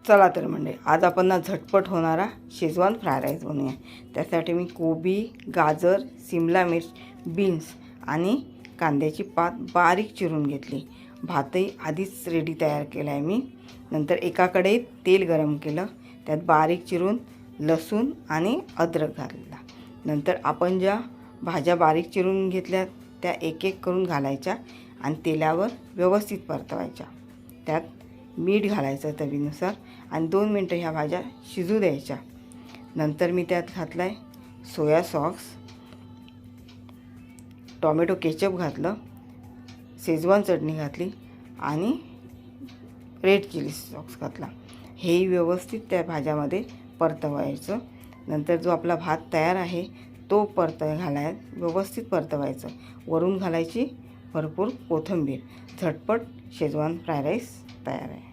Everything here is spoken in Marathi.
चला तर म्हणजे आज आपण ना झटपट होणारा शेजवान फ्राय राईस बनवूया। त्यासाठी मी कोबी, गाजर, शिमला मिर्च, बीन्स आणि कांद्याची पात बारीक चिरून घेतली। भातही आधीच रेडी तयार केला आहे मी। नंतर एका कढईत तेल गरम केलं, त्यात बारीक चिरून लसूण आणि अद्रक घातला। नंतर आपण ज्या भाज्या बारीक चिरून घेतल्या त्या एक एक करून घालायच्या आणि तेलावर व्यवस्थित परतवायच्या। त्यात मीठ घालायचं चवीनुसार आणि 2 मिनिटं ह्या भाज्या शिजू द्यायच्या। नंतर मी त्यात घातलाय सोया सॉस, टोमॅटो केचप घातलं, शेजवान चटणी घातली आणि रेड चिली सॉस घातला। हे व्यवस्थित त्या भाज्यामध्ये परतवायचं। नंतर जो आपला भात तयार आहे तो व्यवस्थित परतवायचं। वरून घालायची भरपूर कोथिंबीर। झटपट शेजवान फ्राय राईस तयार आहे।